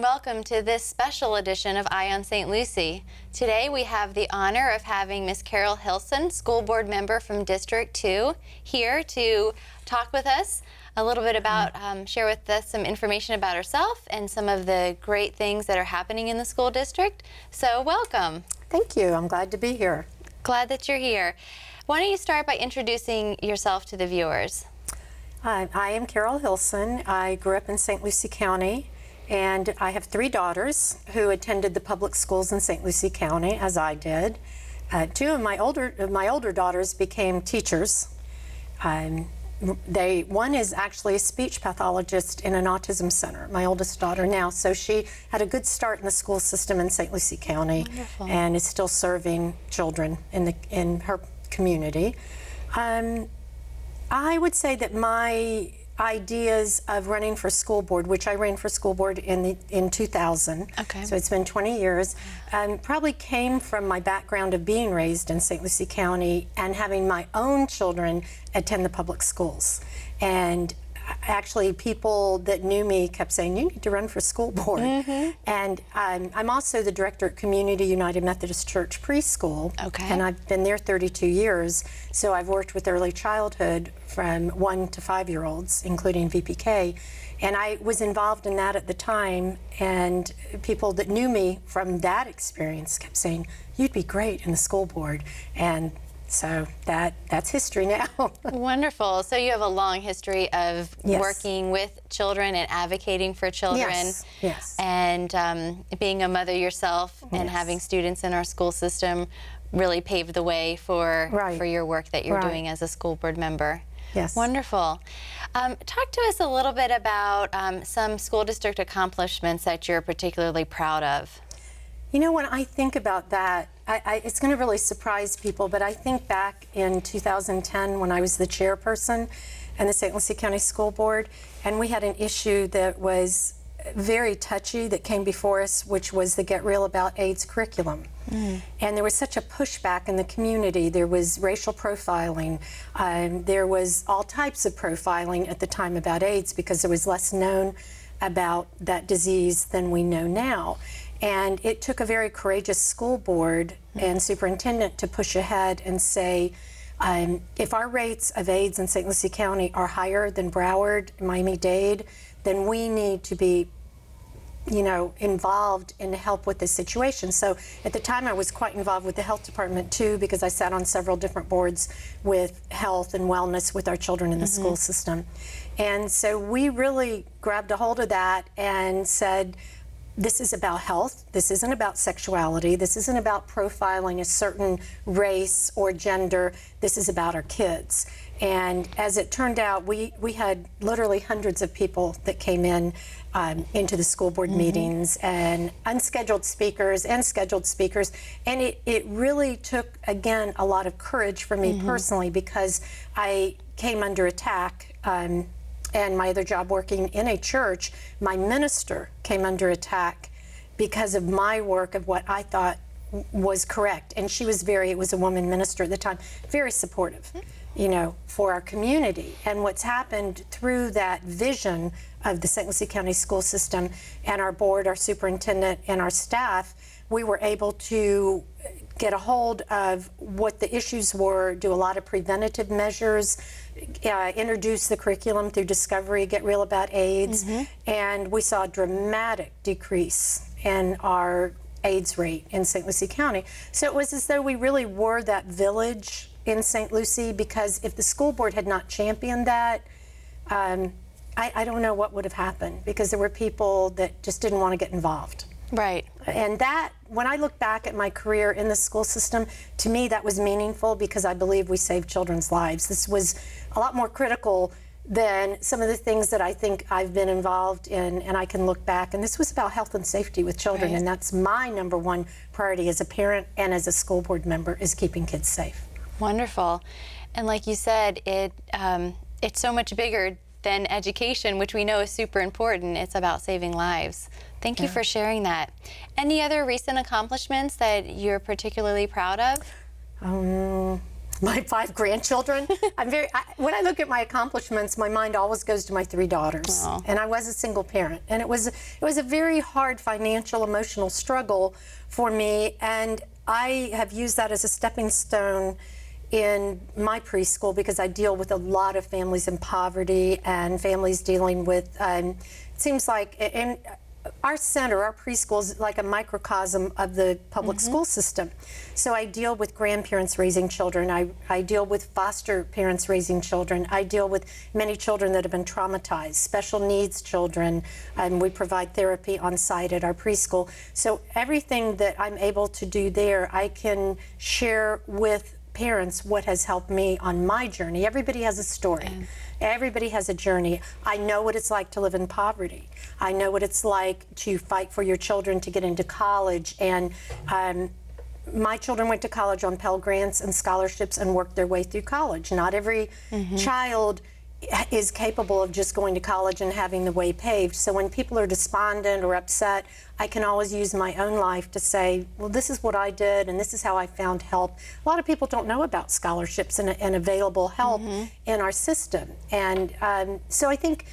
and welcome to this special edition of Eye on St. Lucie. Today we have the honor of having Miss Carol Hilson, school board member from District 2, here to talk with us a little bit about, share with us some information about herself and some of the great things that are happening in the school district. So welcome. Thank you. I'm glad to be here. Glad that you're here. Why don't you start by introducing yourself to the viewers? I am Carol Hilson. I grew up in St. Lucie County, and I have 3 daughters who attended the public schools in St. Lucie County, as I did. 2 of my older daughters became teachers. One is actually a speech pathologist in an autism center, my oldest daughter now. So she had a good start in the school system in St. Lucie County. Wonderful. And is still serving children in her community. I would say that my ideas of running for school board, which I ran for school board in 2000, Okay. so it's been 20 years, probably came from my background of being raised in St. Lucie County and having my own children attend the public schools. And actually, people that knew me kept saying, you need to run for school board. Mm-hmm. And I'm also the director at Community United Methodist Church Preschool. Okay. And I've been there 32 years. So I've worked with early childhood from 1 to 5-year-olds, including VPK. And I was involved in that at the time. And people that knew me from that experience kept saying, you'd be great in the school board. And so that's history now. Wonderful. So you have a long history of Yes. working with children and advocating for children. Yes. And being a mother yourself and Yes. having students in our school system really paved the way for your work that you're doing as a school board member. Yes. Wonderful. Talk to us a little bit about some school district accomplishments that you're particularly proud of. You know, when I think about that, it's going to really surprise people, but I think back in 2010 when I was the chairperson in the St. Lucie County School Board, and we had an issue that was very touchy that came before us, which was the Get Real About AIDS curriculum. And there was such a pushback in the community. There was racial profiling. There was all types of profiling at the time about AIDS because there was less known about that disease than we know now. And it took a very courageous school board and superintendent to push ahead and say, if our rates of AIDS in St. Lucie County are higher than Broward, Miami-Dade, then we need to be, involved in help with this situation. So at the time I was quite involved with the health department too, because I sat on several different boards with health and wellness with our children in the school system. And so we really grabbed a hold of that and said, this is about health. This isn't about sexuality. This isn't about profiling a certain race or gender. This is about our kids. And as it turned out, we had literally hundreds of people that came in into the school board meetings, and unscheduled speakers and scheduled speakers. And it really took, again, a lot of courage for me personally, because I came under attack. And my other job working in a church, my minister came under attack because of my work of what I thought was correct. And she was it was a woman minister at the time, very supportive, for our community. And what's happened through that vision of the St. Lucie County school system and our board, our superintendent, and our staff, we were able to get a hold of what the issues were, do a lot of preventative measures, introduce the curriculum through Discovery, Get Real About AIDS, and we saw a dramatic decrease in our AIDS rate in St. Lucie County. So it was as though we really were that village in St. Lucie, because if the school board had not championed that, I don't know what would have happened, because there were people that just didn't want to get involved. Right. And that, when I look back at my career in the school system, to me that was meaningful, because I believe we saved children's lives. This was a lot more critical than some of the things that I think I've been involved in, and I can look back. And this was about health and safety with children, and that's my number one priority as a parent and as a school board member, is keeping kids safe. Wonderful. And like you said, it's so much bigger than education, which we know is super important. It's about saving lives. Thank you for sharing that. Any other recent accomplishments that you're particularly proud of? my 5 grandchildren. When I look at my accomplishments, my mind always goes to my 3 daughters. Aww. And I was a single parent. And it was a very hard financial, emotional struggle for me. And I have used that as a stepping stone in my preschool, because I deal with a lot of families in poverty and families dealing with, it seems like, and our center, our preschool, is like a microcosm of the public school system. So I deal with grandparents raising children. I deal with foster parents raising children. I deal with many children that have been traumatized, special needs children, and we provide therapy on site at our preschool. So everything that I'm able to do there, I can share with parents what has helped me on my journey. Everybody has a story. Everybody has a journey. I know what it's like to live in poverty. I know what it's like to fight for your children to get into college. And my children went to college on Pell Grants and scholarships and worked their way through college. Not every child is capable of just going to college and having the way paved. So when people are despondent or upset, I can always use my own life to say, well, this is what I did and this is how I found help. A lot of people don't know about scholarships and available help in our system. And so I think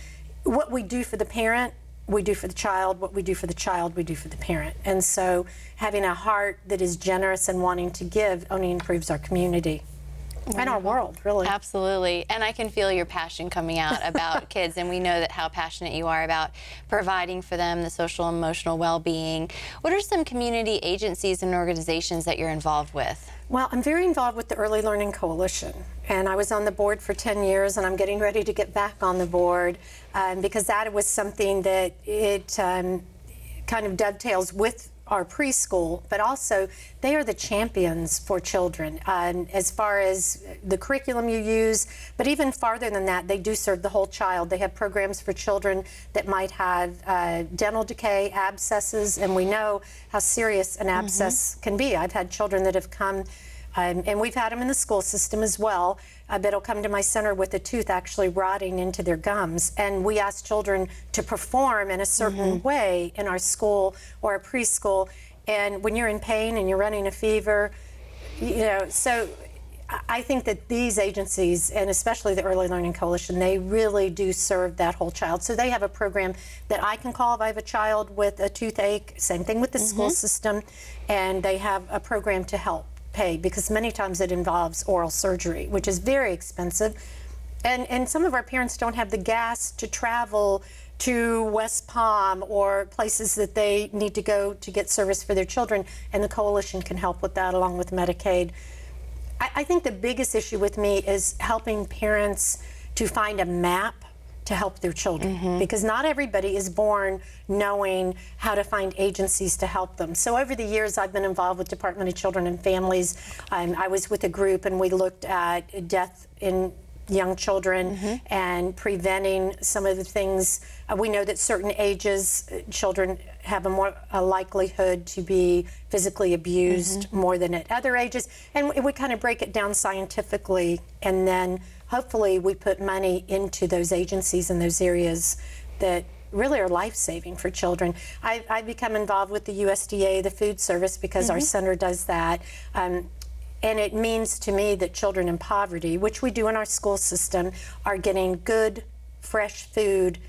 what we do for the parent, we do for the child. What we do for the child, we do for the parent. And so having a heart that is generous and wanting to give only improves our community. And our world, really. Absolutely. And I can feel your passion coming out about kids, and we know that how passionate you are about providing for them the social and emotional well-being. What are some community agencies and organizations that you're involved with? Well, I'm very involved with the Early Learning Coalition, and I was on the board for 10 years, and I'm getting ready to get back on the board because that was something that it kind of dovetails with our preschool, but also they are the champions for children as far as the curriculum you use, but even farther than that, they do serve the whole child. They have programs for children that might have dental decay, abscesses, and we know how serious an abscess can be. I've had children that have come, and we've had them in the school system as well, that'll come to my center with a tooth actually rotting into their gums. And we ask children to perform in a certain way in our school or a preschool. And when you're in pain and you're running a fever, you know, so I think that these agencies, and especially the Early Learning Coalition, they really do serve that whole child. So they have a program that I can call if I have a child with a toothache, same thing with the school system, and they have a program to help pay, because many times it involves oral surgery, which is very expensive. And some of our parents don't have the gas to travel to West Palm or places that they need to go to get service for their children, and the coalition can help with that along with Medicaid. I think the biggest issue with me is helping parents to find a map to help their children, because not everybody is born knowing how to find agencies to help them. So over the years, I've been involved with Department of Children and Families. I was with a group and we looked at death in young children and preventing some of the things. We know that certain ages, children have a likelihood to be physically abused more than at other ages. And we kind of break it down scientifically, and then hopefully we put money into those agencies in those areas that really are life-saving for children. I've become involved with the USDA, the food service, because our center does that. And it means to me that children in poverty, which we do in our school system, are getting good, fresh food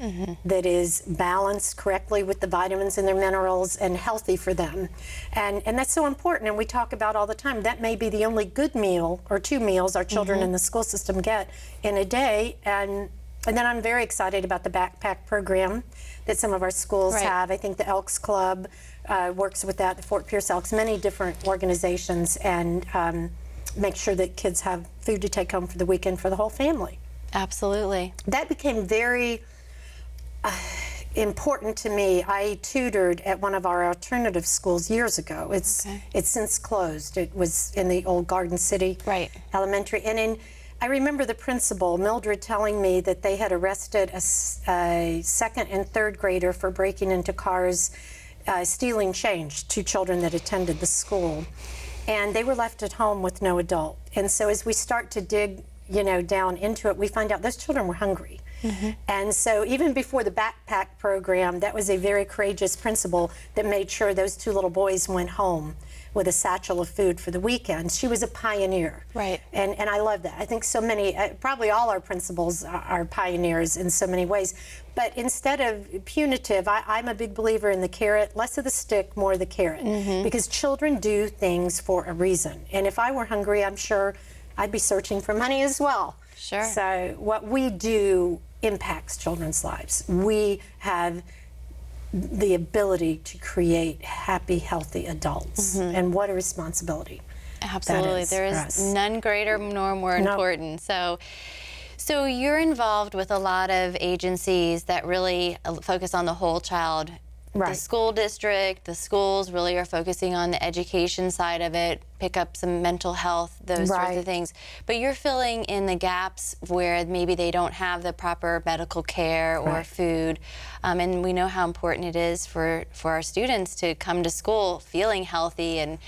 that is balanced correctly with the vitamins and their minerals and healthy for them. And that's so important, and we talk about all the time. That may be the only good meal or 2 meals our children in the school system get in a day. And then I'm very excited about the backpack program that some of our schools have. I think the Elks Club works with that, the Fort Pierce Elks, many different organizations, and make sure that kids have food to take home for the weekend for the whole family. Absolutely. That became very important to me. I tutored at one of our alternative schools years ago. It's since closed. It was in the old Garden City Elementary. And I remember the principal, Mildred, telling me that they had arrested a second and third grader for breaking into cars, stealing change, 2 children that attended the school. And they were left at home with no adult. And so as we start to dig, down into it, we find out those children were hungry. And so even before the backpack program, that was a very courageous principal that made sure those 2 little boys went home with a satchel of food for the weekend. She was a pioneer. Right. And I love that. I think so many, probably all our principals are pioneers in so many ways. But instead of punitive, I'm a big believer in the carrot, less of the stick, more of the carrot. Because children do things for a reason. And if I were hungry, I'm sure I'd be searching for money as well. Sure. So what we do impacts children's lives. We have the ability to create happy, healthy adults. And what a responsibility. Absolutely. There is none greater nor more important. So you're involved with a lot of agencies that really focus on the whole child. Right. The school district, the schools really are focusing on the education side of it, pick up some mental health, those sorts of things. But you're filling in the gaps where maybe they don't have the proper medical care or food. And we know how important it is for our students to come to school feeling healthy and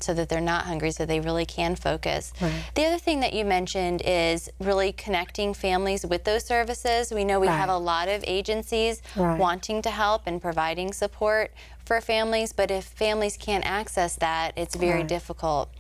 so that they're not hungry, so they really can focus. The other thing that you mentioned is really connecting families with those services. We know we have a lot of agencies wanting to help and providing support for families, but if families can't access that, it's very difficult.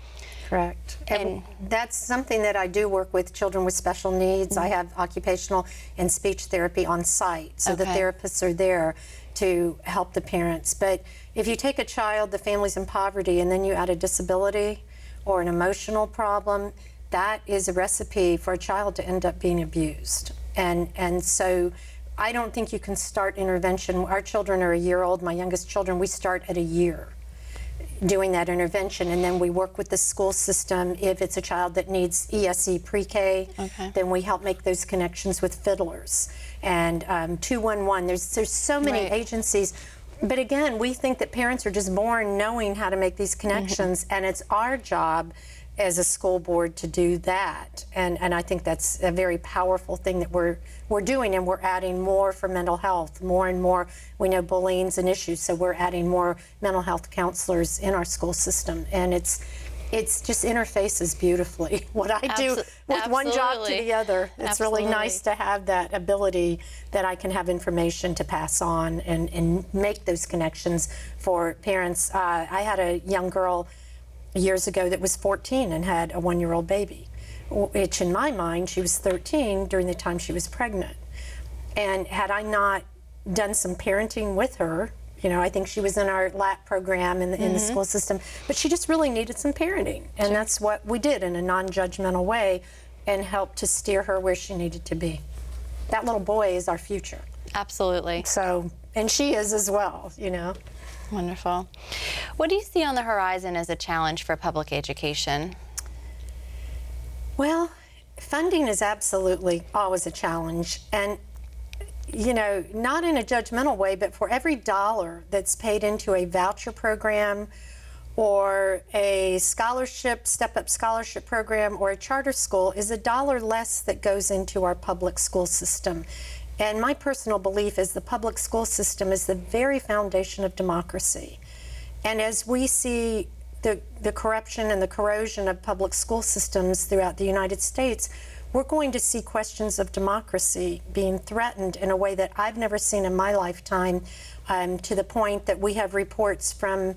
Correct. And that's something that I do work with children with special needs. I have occupational and speech therapy on site, so the therapists are there to help the parents. But if you take a child, the family's in poverty, and then you add a disability or an emotional problem, that is a recipe for a child to end up being abused. And so I don't think you can start intervention. Our children are a year old. My youngest children, we start at a year doing that intervention, and then we work with the school system. If it's a child that needs ESE pre-K, then we help make those connections with fiddlers and 211. There's so many agencies, but again, we think that parents are just born knowing how to make these connections, and it's our job as a school board to do that. And I think that's a very powerful thing that we're doing, and we're adding more for mental health, more and more. We know bullying's an issue, so we're adding more mental health counselors in our school system, and it's just interfaces beautifully what I do with one job to the other. It's really nice to have that ability that I can have information to pass on and make those connections for parents. I had a young girl years ago that was 14 and had a 1-year-old baby, which in my mind, she was 13 during the time she was pregnant. And had I not done some parenting with her, you know, I think she was in our LAT program in the school system, but she just really needed some parenting. And that's what we did in a non-judgmental way and helped to steer her where she needed to be. That little boy is our future. Absolutely. So, and she is as well, you know. Wonderful. What do you see on the horizon as a challenge for public education? Well, funding is absolutely always a challenge. And, you know, not in a judgmental way, but for every dollar that's paid into a voucher program or a scholarship, step-up scholarship program or a charter school is a dollar less that goes into our public school system. And my personal belief is the public school system is the very foundation of democracy. And as we see the corruption and the corrosion of public school systems throughout the United States, we're going to see questions of democracy being threatened in a way that I've never seen in my lifetime, to the point that we have reports from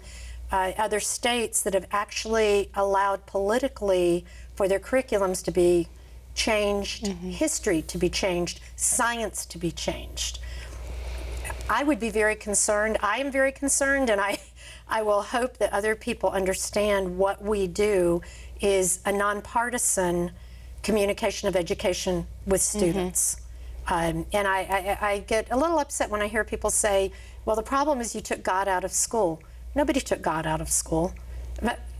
other states that have actually allowed politically for their curriculums to be changed, history to be changed, science to be changed. I would be very concerned. I am very concerned, and I will hope that other people understand what we do is a nonpartisan communication of education with students. And I get a little upset when I hear people say, well, the problem is you took God out of school. Nobody took God out of school.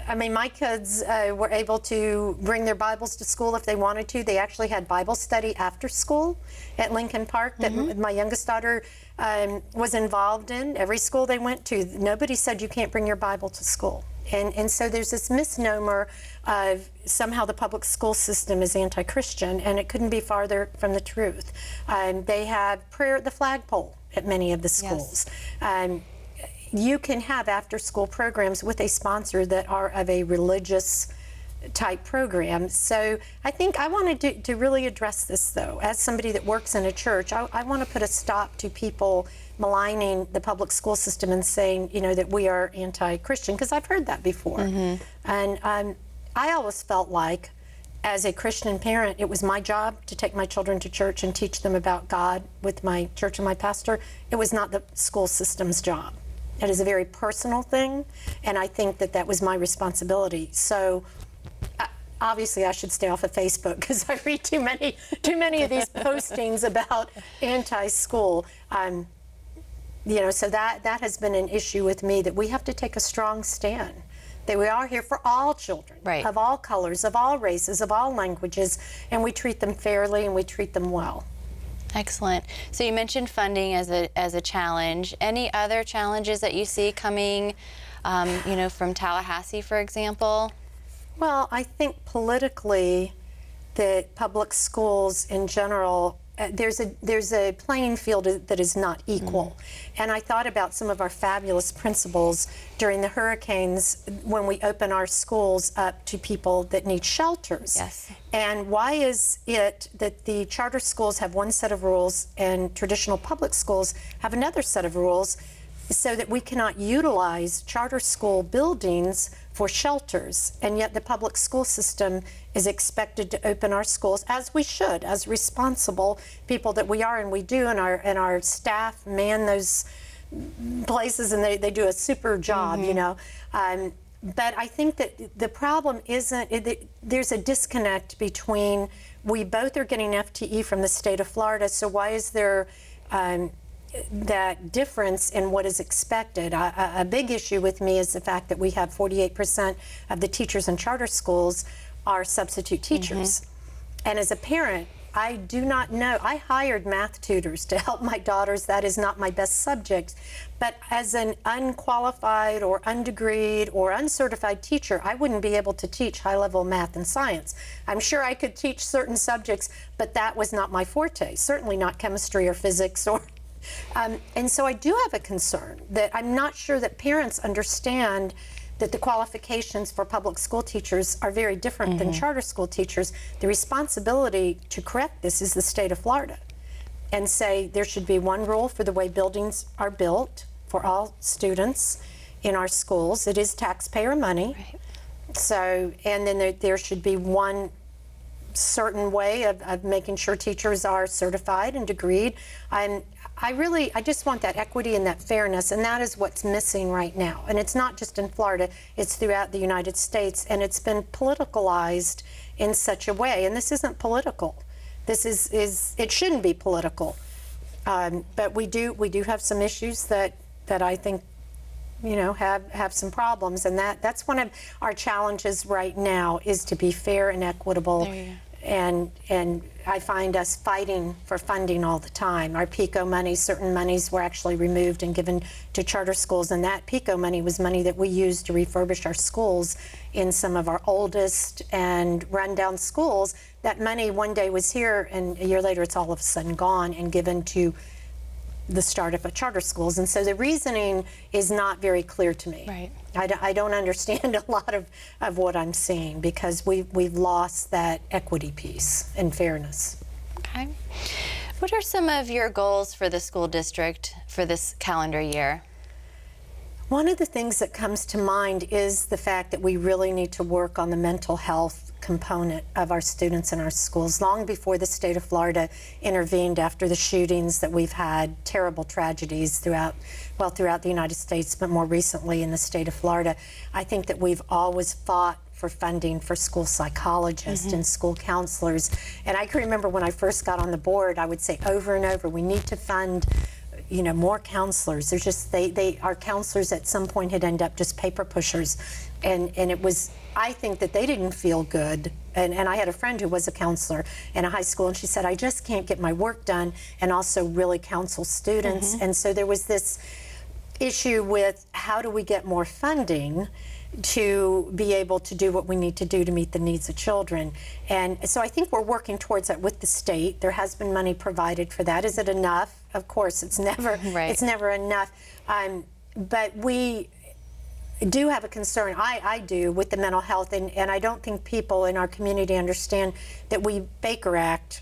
I mean, my kids were able to bring their Bibles to school if they wanted to. They actually had Bible study after school at Lincoln Park that my youngest daughter was involved in. Every school they went to, nobody said you can't bring your Bible to school. And so there's this misnomer of somehow the public school system is anti-Christian, and it couldn't be farther from the truth. They have prayer at the flagpole at many of the schools. You can have after-school programs with a sponsor that are of a religious type program. So I think I wanted to really address this, though. As somebody that works in a church, I want to put a stop to people maligning the public school system and saying, that we are anti-Christian, because I've heard that before. And I always felt like, as a Christian parent, it was my job to take my children to church and teach them about God with my church and my pastor. It was not the school system's job. It is a very personal thing, and I think that was my responsibility. So obviously I should stay off of Facebook, because I read too many of these postings about anti-school. So that has been an issue with me, that we have to take a strong stand. That we are here for all children, right, of all colors, of all races, of all languages, and we treat them fairly and we treat them well. Excellent. So you mentioned funding as a challenge. Any other challenges that you see coming, from Tallahassee, for example? Well, I think politically, that public schools in general, there's a playing field that is not equal. And I thought about some of our fabulous principals during the hurricanes, when we open our schools up to people that need shelters. Yes. And why is it that the charter schools have one set of rules and traditional public schools have another set of rules, so that we cannot utilize charter school buildings for shelters, and yet the public school system is expected to open our schools, as we should, as responsible people that we are, and we do, and our staff man those places, and they do a super job, But I think that the problem there's a disconnect between, we both are getting FTE from the state of Florida, so why is there that difference in what is expected? A big issue with me is the fact that we have 48% of the teachers in charter schools are substitute teachers. And as a parent, I do not know. I hired math tutors to help my daughters. That is not my best subject. But as an unqualified or undegreed or uncertified teacher, I wouldn't be able to teach high-level math and science. I'm sure I could teach certain subjects, but that was not my forte, certainly not chemistry or physics or and so I do have a concern that I'm not sure that parents understand that the qualifications for public school teachers are very different than charter school teachers. The responsibility to correct this is the state of Florida, and say there should be one rule for the way buildings are built for all students in our schools. It is taxpayer money. Right. So, and then there should be one certain way of making sure teachers are certified and degreed. I just want that equity and that fairness, and that is what's missing right now. And it's not just in Florida, it's throughout the United States, and it's been politicalized in such a way. And this isn't political. This is it shouldn't be political. But we do have some issues that I think have some problems, and that's one of our challenges right now, is to be fair and equitable. There you go. And I find us fighting for funding all the time. Our PICO money, certain monies were actually removed and given to charter schools, and that PICO money was money that we used to refurbish our schools in some of our oldest and rundown schools. That money one day was here, and a year later it's all of a sudden gone and given to the start of charter schools. And so the reasoning is not very clear to me. Right. I don't understand a lot of what I'm seeing, because we've lost that equity piece and fairness. Okay. What are some of your goals for the school district for this calendar year? One of the things that comes to mind is the fact that we really need to work on the mental health component of our students in our schools. Long before the state of Florida intervened after the shootings that we've had, terrible tragedies throughout the United States, but more recently in the state of Florida, I think that we've always fought for funding for school psychologists and school counselors. And I can remember when I first got on the board, I would say over and over, we need to fund more counselors. There's just, our counselors at some point had ended up just paper pushers. And it was, I think that they didn't feel good. And I had a friend who was a counselor in a high school, and she said, I just can't get my work done and also really counsel students. And so there was this issue with, how do we get more funding to be able to do what we need to do to meet the needs of children? And so I think we're working towards that with the state. There has been money provided for that. Is it enough? Of course, it's never, right. It's never enough. But do have a concern, I do, with the mental health, and I don't think people in our community understand that we Baker Act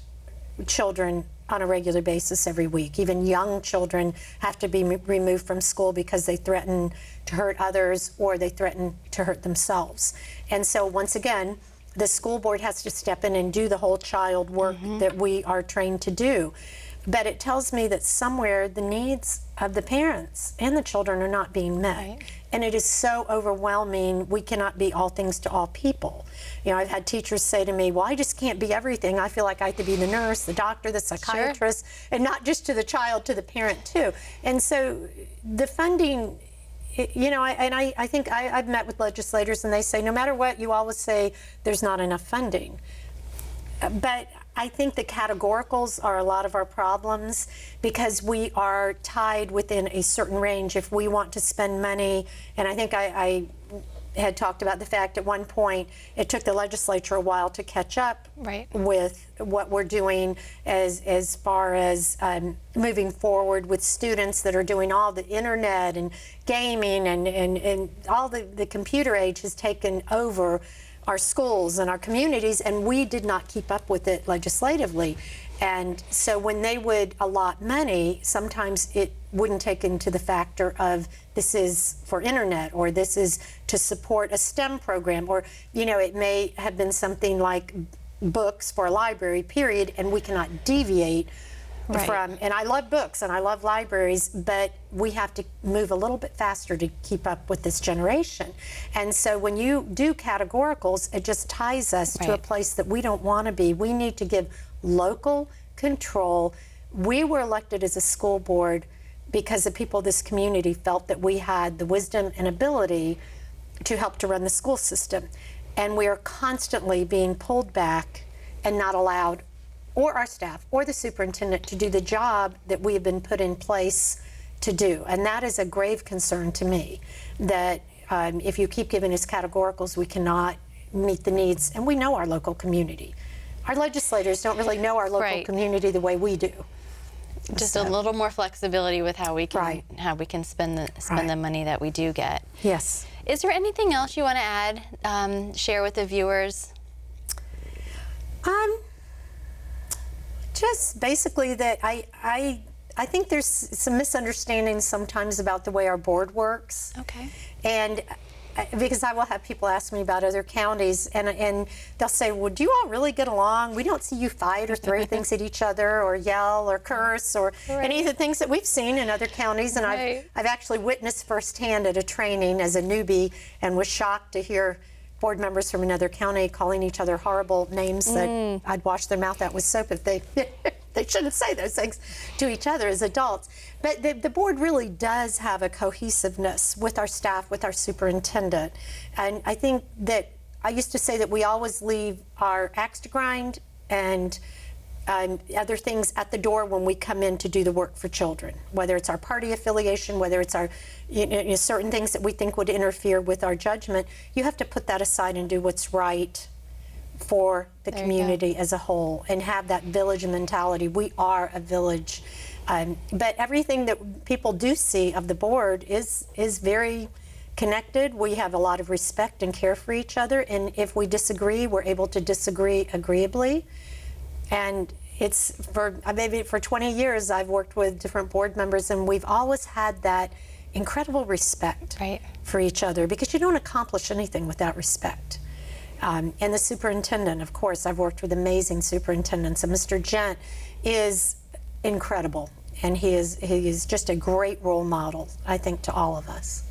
children on a regular basis every week. Even young children have to be removed from school because they threaten to hurt others or they threaten to hurt themselves. And so once again, the school board has to step in and do the whole child work that we are trained to do. But it tells me that somewhere the needs of the parents and the children are not being met. Right. And it is so overwhelming. We cannot be all things to all people. You know, I've had teachers say to me, well, I just can't be everything. I feel like I have to be the nurse, the doctor, the psychiatrist, and not just to the child, to the parent too. And so the funding, you know, I think I've met with legislators and they say, no matter what, you always say there's not enough funding. But I think the categoricals are a lot of our problems because we are tied within a certain range. If we want to spend money, and I think I had talked about the fact at one point it took the legislature a while to catch up with what we're doing as far as moving forward with students that are doing all the internet and gaming and all the computer age has taken over our schools and our communities, and we did not keep up with it legislatively. And so when they would allot money, sometimes it wouldn't take into the factor of this is for internet or this is to support a STEM program, or, you know, it may have been something like books for a library, period, and we cannot deviate from, and I love books and I love libraries, but we have to move a little bit faster to keep up with this generation. And so when you do categoricals, it just ties us to a place that we don't want to be. We need to give local control. We were elected as a school board because the people of this community felt that we had the wisdom and ability to help to run the school system. And we are constantly being pulled back and not allowed, or our staff, or the superintendent, to do the job that we have been put in place to do. And that is a grave concern to me, that if you keep giving us categoricals, we cannot meet the needs. And we know our local community. Our legislators don't really know our local community the way we do. Just a little more flexibility with how we can spend the money that we do get. Yes. Is there anything else you want to add, share with the viewers? Just basically that I think there's some misunderstandings sometimes about the way our board works. Okay. And because I will have people ask me about other counties, and they'll say, well, do you all really get along? We don't see you fight or throw things at each other or yell or curse or any of the things that we've seen in other counties. And I've actually witnessed firsthand at a training as a newbie and was shocked to hear board members from another county calling each other horrible names that I'd wash their mouth out with soap if they they shouldn't say those things to each other as adults. But the board really does have a cohesiveness with our staff, with our superintendent. And I think that I used to say that we always leave our axe to grind and other things at the door when we come in to do the work for children, whether it's our party affiliation, whether it's our certain things that we think would interfere with our judgment. You have to put that aside and do what's right for the community as a whole and have that village mentality. We are a village. But everything that people do see of the board is very connected. We have a lot of respect and care for each other, and if we disagree, we're able to disagree agreeably. And it's maybe for 20 years I've worked with different board members, and we've always had that incredible respect for each other, because you don't accomplish anything without respect. And the superintendent, of course, I've worked with amazing superintendents, and Mr. Gent is incredible, and he is just a great role model, I think, to all of us.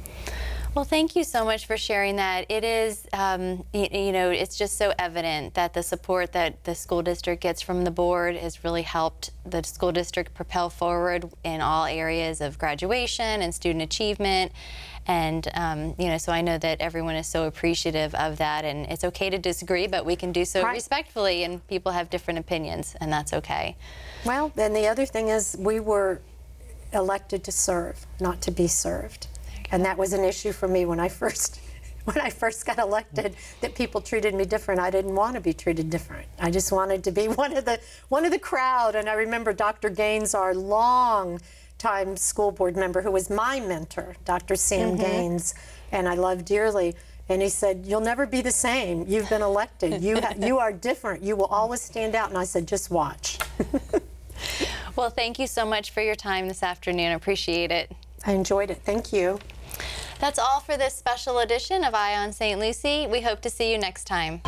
Well, thank you so much for sharing that. It is, it's just so evident that the support that the school district gets from the board has really helped the school district propel forward in all areas of graduation and student achievement. And, so I know that everyone is so appreciative of that, and it's okay to disagree, but we can do so respectfully, and people have different opinions, and that's okay. Well, then the other thing is we were elected to serve, not to be served. And that was an issue for me when I first got elected, that people treated me different. I didn't want to be treated different. I just wanted to be one of the crowd. And I remember Dr. Gaines, our long-time school board member, who was my mentor, Dr. Sam Gaines, and I love dearly. And he said, "You'll never be the same. You've been elected. You are different. You will always stand out." And I said, "Just watch." Well, thank you so much for your time this afternoon. Appreciate it. I enjoyed it. Thank you. That's all for this special edition of Eye on St. Lucie. We hope to see you next time.